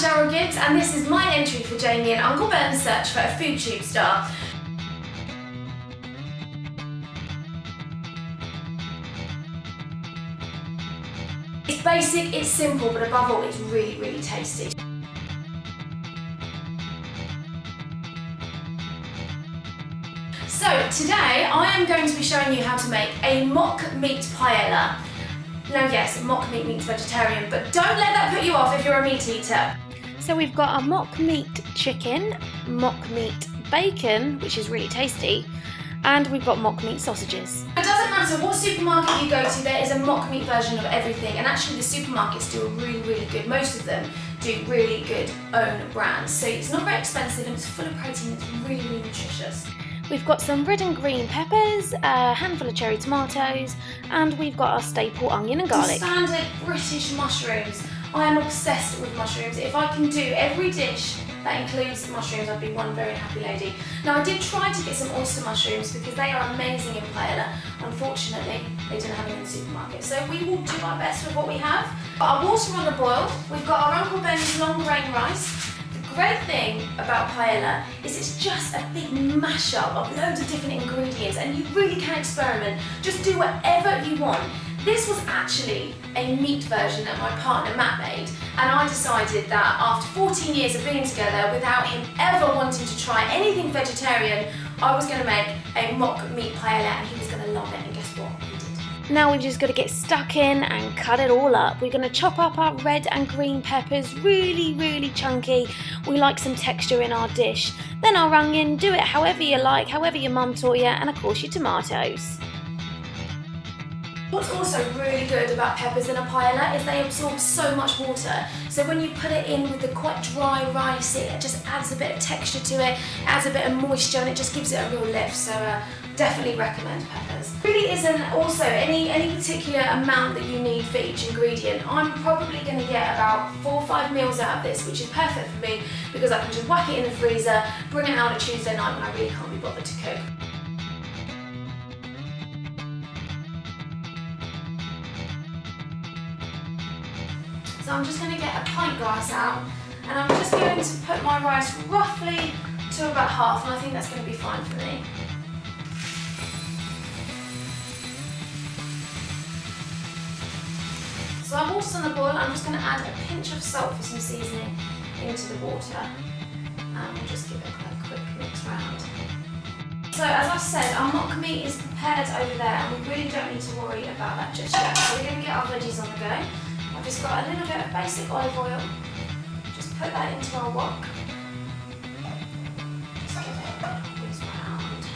Cheryl Gibbs, and this is my entry for Jamie and Uncle Ben's search for a FoodTube star. It's basic, it's simple, but above all, it's really, really tasty. So today, I am going to be showing you how to make a mock meat paella. Now yes, mock meat means vegetarian, but don't let that put you off if you're a meat eater. So we've got a mock meat chicken, mock meat bacon, which is really tasty, and we've got mock meat sausages. It doesn't matter what supermarket you go to, there is a mock meat version of everything, and actually the supermarkets do a really, really good, most of them do really good own brands. So it's not very expensive and it's full of protein, it's really, really nutritious. We've got some red and green peppers, a handful of cherry tomatoes, and we've got our staple onion and garlic. Standard British mushrooms. I am obsessed with mushrooms. If I can do every dish that includes mushrooms, I'd be one very happy lady. Now I did try to get some oyster mushrooms because they are amazing in paella. Unfortunately, they didn't have them in the supermarket. So we will do our best with what we have. Got our water on the boil. We've got our Uncle Ben's long grain rice. The great thing about paella is it's just a big mashup of loads of different ingredients, and you really can experiment. Just do whatever you want. This was actually a meat version that my partner Matt made, and I decided that after 14 years of being together without him ever wanting to try anything vegetarian, I was going to make a mock meat paella and he was going to love it, and guess what? He did. Now we've just got to get stuck in and cut it all up. We're going to chop up our red and green peppers really, really chunky. We like some texture in our dish. Then our onion, do it however you like, however your mum taught you, and of course your tomatoes. What's also really good about peppers in a paella is they absorb so much water. So when you put it in with the quite dry rice, it just adds a bit of texture to it, adds a bit of moisture, and it just gives it a real lift. So definitely recommend peppers. Really isn't also any particular amount that you need for each ingredient. I'm probably going to get about 4 or 5 meals out of this, which is perfect for me because I can just whack it in the freezer, bring it out on a Tuesday night when I really can't be bothered to cook. So I'm just going to get a pint glass out, and I'm just going to put my rice roughly to about half, and I think that's going to be fine for me. So our water's on the boil. I'm just going to add a pinch of salt for some seasoning into the water, and we'll just give it a quick mix round. So as I've said, our mock meat is prepared over there, and we really don't need to worry about that just yet. So we're going to get our veggies on the go. I've just got a little bit of basic olive oil. Just put that into our wok. Just give it a whiz round.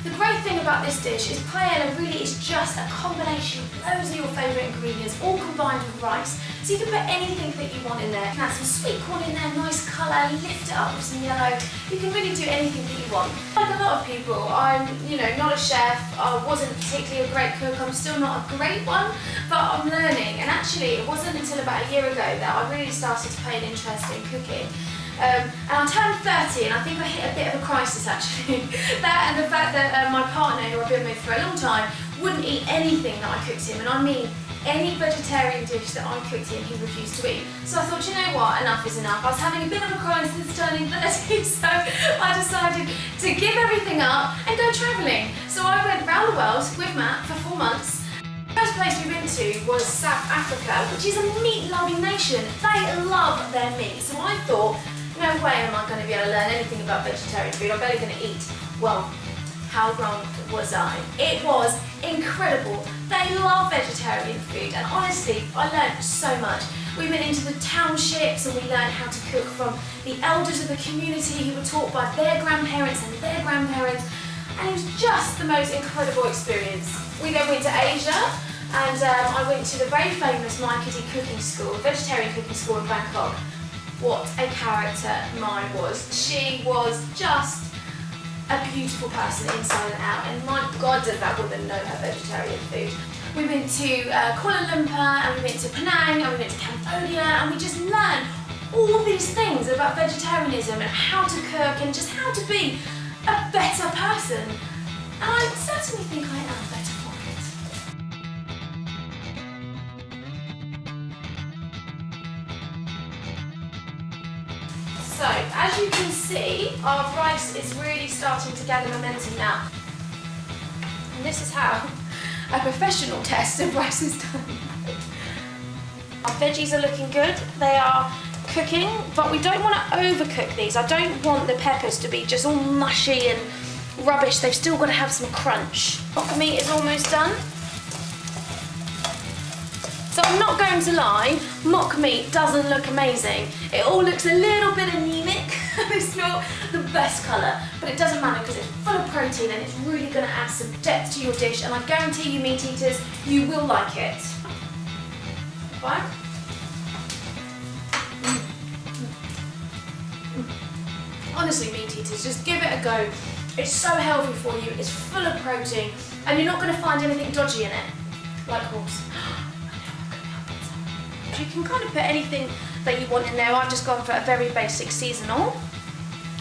The great thing about this dish is paella really is just a combination of loads of your favourite ingredients all combined with rice. So you can put anything that you want in there. You can add some sweet corn in there, nice colour, lift it up with some yellow. You can really do anything that you want. Like a lot of people, I'm not a chef, I wasn't particularly a great cook, I'm still not a great one, but I'm learning. And actually it wasn't until about a year ago that I really started to pay an interest in cooking. And I turned 30 and I think I hit a bit of a crisis actually. That and the fact that my partner, who I've been with for a long time, wouldn't eat anything that I cooked him, and I mean any vegetarian dish that I cooked him, he refused to eat. So I thought, you know what, enough is enough. I was having a bit of a crisis turning 30, so I decided to give everything up and go travelling. So I went round the world with Matt for 4 months. The first place we went to was South Africa, which is a meat-loving nation. They love their meat. So I thought, no way am I going to be able to learn anything about vegetarian food. I'm barely going to eat. Well, how wrong was I? It was incredible. They love vegetarian food, and honestly, I learned so much. We went into the townships and we learned how to cook from the elders of the community who were taught by their grandparents and their grandparents, and it was just the most incredible experience. We then went to Asia, and I went to the very famous Maikadi cooking school, vegetarian cooking school in Bangkok. What a character mine was. She was just a beautiful person inside and out, and my God does that woman know her vegetarian food. We went to Kuala Lumpur, and we went to Penang, and we went to Cambodia, and we just learned all these things about vegetarianism and how to cook and just how to be a better person. And I certainly think I am better for it. So, as you can see, our rice is really starting to gather momentum now. And this is how a professional test of rice is done. Our veggies are looking good. They are cooking, but we don't want to overcook these. I don't want the peppers to be just all mushy and rubbish. They've still got to have some crunch. Mock meat is almost done. So I'm not going to lie, mock meat doesn't look amazing. It all looks a little bit anemic. It's not the best colour, but it doesn't matter because it's full of protein and it's really going to add some depth to your dish, and I guarantee you, meat eaters, you will like it. Fine. Honestly, meat eaters, just give it a go. It's so healthy for you, it's full of protein, and you're not going to find anything dodgy in it, like horse. You can kind of put anything that you want in there. I've just gone for a very basic seasonal,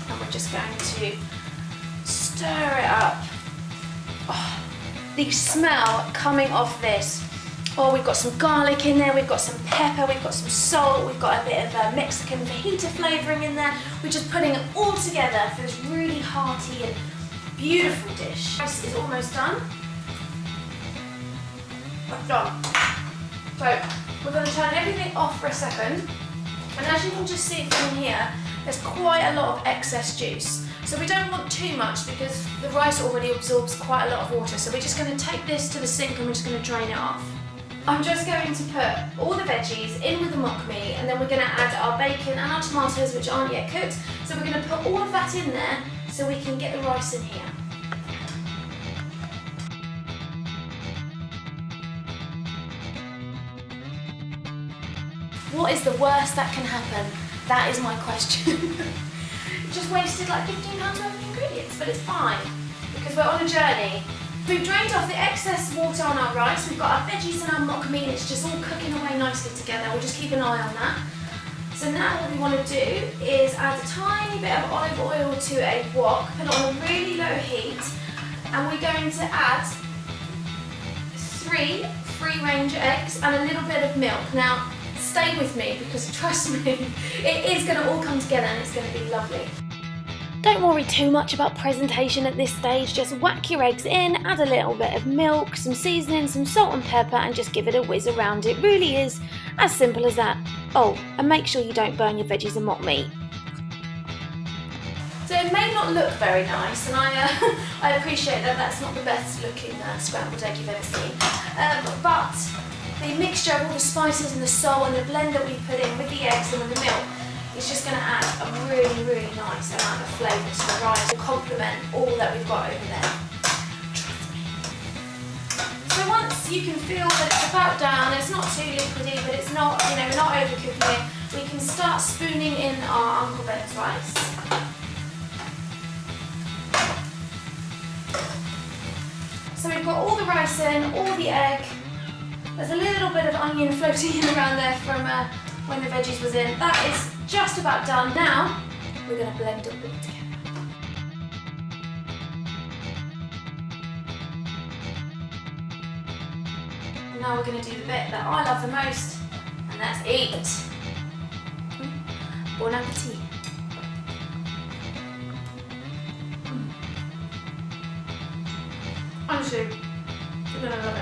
and we're just going to stir it up. Oh, the smell coming off this. Oh, we've got some garlic in there, we've got some pepper, we've got some salt, we've got a bit of Mexican fajita flavouring in there. We're just putting it all together for this really hearty and beautiful dish. Rice is almost done. That's done. So, we're going to turn everything off for a second, and as you can just see from here, there's quite a lot of excess juice. So we don't want too much because the rice already absorbs quite a lot of water, so we're just going to take this to the sink and we're just going to drain it off. I'm just going to put all the veggies in with the mock meat, and then we're going to add our bacon and our tomatoes, which aren't yet cooked. So we're going to put all of that in there so we can get the rice in here. What is the worst that can happen? That is my question. Just wasted like £15 worth of ingredients, but it's fine because we're on a journey. We've drained off the excess water on our rice, we've got our veggies and our mock meat, and it's just all cooking away nicely together. We'll just keep an eye on that. So now what we want to do is add a tiny bit of olive oil to a wok, put it on a really low heat, and we're going to add 3 free-range eggs and a little bit of milk. Now, stay with me because trust me, it is going to all come together and it's going to be lovely. Don't worry too much about presentation at this stage, just whack your eggs in, add a little bit of milk, some seasoning, some salt and pepper, and just give it a whiz around. It really is as simple as that. Oh, and make sure you don't burn your veggies and mock meat. So it may not look very nice, and I appreciate that that's not the best looking scrambled egg you've ever seen, but the mixture of all the spices and the salt and the blend that we put in with the eggs and with the milk is just going to add a really, really nice amount of flavour to the rice to complement all that we've got over there. Trust me. So once you can feel that it's about done, it's not too liquidy, but it's not, we're not overcooking it, we can start spooning in our Uncle Ben's rice. So we've got all the rice in, all the egg. There's a little bit of onion floating in around there from when the veggies was in. That is just about done. Now, we're going to blend it all together. And now we're going to do the bit that I love the most, and that's eat. Bon appetit. Honestly, you're going to love